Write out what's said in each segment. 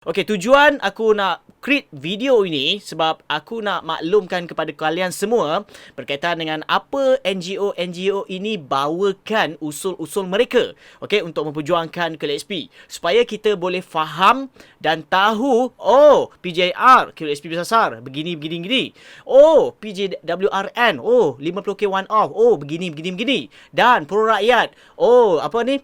Okey, tujuan aku nak create video ini sebab aku nak maklumkan kepada kalian semua berkaitan dengan apa NGO-NGO ini bawakan usul-usul mereka, okey, untuk memperjuangkan QLSP supaya kita boleh faham dan tahu, oh, PJR QLSP bersasar begini. Oh, PJWRN, oh, 50k one off, oh, begini. Dan Pro Rakyat, oh, apa ni?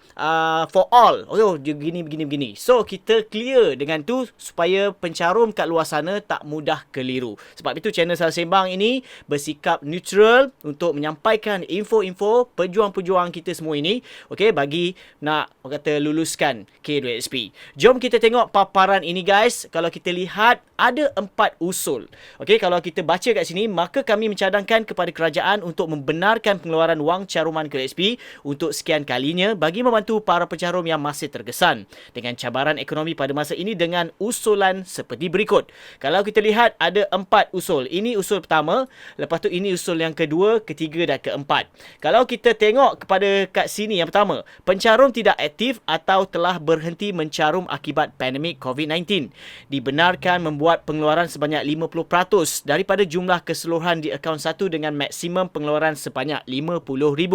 For all, oh, begini. So kita clear dengan tu supaya pencarum kat luar sana tak mudah keliru. Sebab itu channel Salah Sembang ini bersikap neutral untuk menyampaikan info-info pejuang-pejuang kita semua ini, okey, bagi nak orang kata luluskan KWSP. Jom kita tengok paparan ini guys. Kalau kita lihat ada 4 usul. Okey, kalau kita baca kat sini, maka kami mencadangkan kepada kerajaan untuk membenarkan pengeluaran wang caruman KWSP untuk sekian kalinya bagi membantu para pencarum yang masih terkesan dengan cabaran ekonomi pada masa ini dengan usulan seperti berikut. Kalau kita lihat ada 4 usul. Ini usul pertama, lepas tu ini usul yang kedua, ketiga dan keempat. Kalau kita tengok kepada kat sini yang pertama, pencarum tidak aktif atau telah berhenti mencarum akibat pandemik COVID-19 dibenarkan membuat pengeluaran sebanyak 50% daripada jumlah keseluruhan di akaun 1 dengan maksimum pengeluaran sebanyak RM50,000.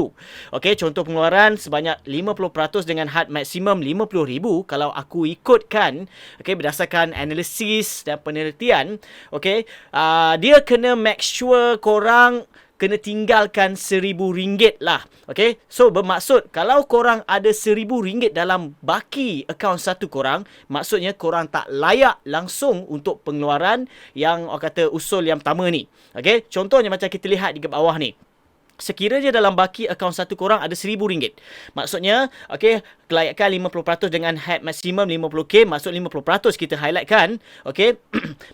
Okey, contoh pengeluaran sebanyak 50% dengan had maksimum RM50,000 kalau aku ikutkan, okey, berdasarkan analisis dan penelitian, okey, dia kena make sure korang kena tinggalkan RM1,000 lah. Okay, so bermaksud kalau korang ada RM1,000 dalam baki akaun 1 korang, maksudnya korang tak layak langsung untuk pengeluaran yang orang kata usul yang pertama ni. Okay, contohnya macam kita lihat di bawah ni. Sekiranya dalam baki akaun 1 korang ada RM1,000. Maksudnya, okey, kelayakan 50% dengan had maksimum 50k, maksud 50% kita highlightkan, okey.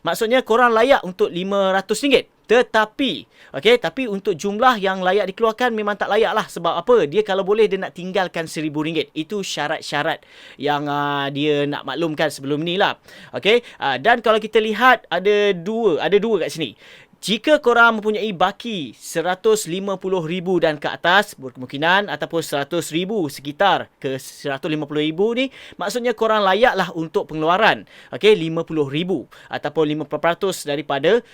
Maksudnya korang layak untuk RM500. Tetapi, okey, tapi untuk jumlah yang layak dikeluarkan memang tak layak lah. Sebab apa? Dia kalau boleh dia nak tinggalkan RM1,000. Itu syarat-syarat yang dia nak maklumkan sebelum ni lah. Okey, dan kalau kita lihat ada dua kat sini. Jika korang mempunyai baki RM150,000 dan ke atas, berkemungkinan ataupun RM100,000 sekitar ke RM150,000 ni, maksudnya korang layaklah untuk pengeluaran. Okey, RM50,000 ataupun 50% daripada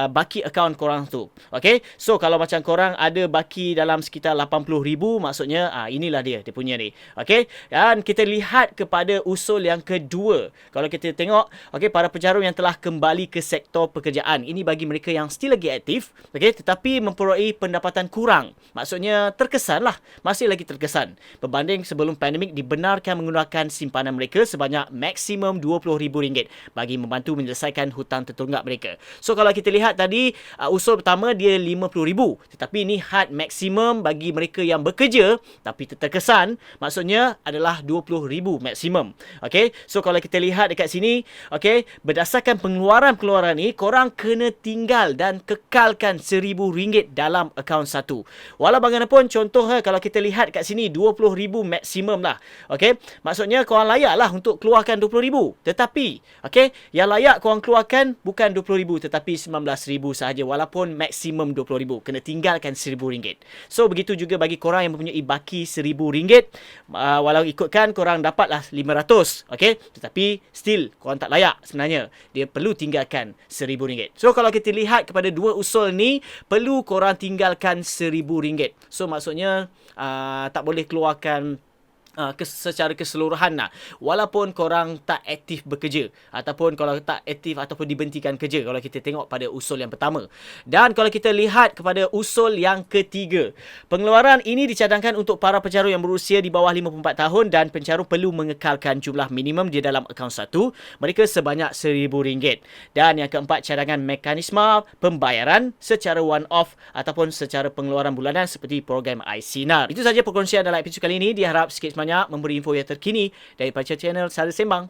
baki akaun korang tu. Okey, so kalau macam korang ada baki dalam sekitar RM80,000, maksudnya inilah dia punya ni. Okey, dan kita lihat kepada usul yang kedua. Kalau kita tengok, okey, para pencarum yang telah kembali ke sektor pekerjaan. Ini bagi mereka yang still lagi aktif, okay, tetapi memperoleh pendapatan kurang. Maksudnya terkesan lah, masih lagi terkesan. Berbanding sebelum pandemik dibenarkan menggunakan simpanan mereka sebanyak maksimum RM20,000 bagi membantu menyelesaikan hutang tertunggak mereka. So kalau kita lihat tadi, usul pertama dia RM50,000. Tetapi ini had maksimum bagi mereka yang bekerja tapi terkesan, maksudnya adalah RM20,000 maksimum. Okay, so kalau kita lihat dekat sini, okay, berdasarkan pengeluaran ni, korang kena tinggal dan kekalkan RM1,000 dalam akaun 1. Walau bagaimanapun, contoh kalau kita lihat kat sini RM20,000 maksimum lah. Okey, maksudnya korang layak lah untuk keluarkan RM20,000. Tetapi, okey, yang layak korang keluarkan bukan RM20,000 tetapi RM19,000 sahaja walaupun maksimum RM20,000. Kena tinggalkan RM1,000. So begitu juga bagi korang yang mempunyai baki RM1,000, walau ikutkan korang dapatlah RM500, okey, tetapi still korang tak layak sebenarnya. Dia perlu tinggalkan RM1,000. So kalau kita lihat kepada dua usul ni, perlu korang tinggalkan RM1,000. So maksudnya tak boleh keluarkan secara keseluruhan lah. Walaupun korang tak aktif bekerja ataupun kalau tak aktif ataupun dibentikan kerja, kalau kita tengok pada usul yang pertama. Dan kalau kita lihat kepada usul yang ketiga, pengeluaran ini dicadangkan untuk para pencarum yang berusia di bawah 54 tahun dan pencarum perlu mengekalkan jumlah minimum di dalam akaun 1 mereka sebanyak RM1,000. Dan yang keempat, cadangan mekanisme pembayaran secara one off ataupun secara pengeluaran bulanan seperti program iSinar. Itu saja perkongsian dalam episod kali ini. Diharap sikit banyak memberi info yang terkini daripada channel Salah Sembang.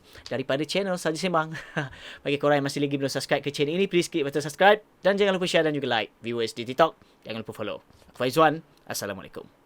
Bagi korang yang masih lagi belum subscribe ke channel ini, please klik button subscribe dan jangan lupa share dan juga like. Viewers di TikTok, jangan lupa follow. Aku Faizwan. Assalamualaikum.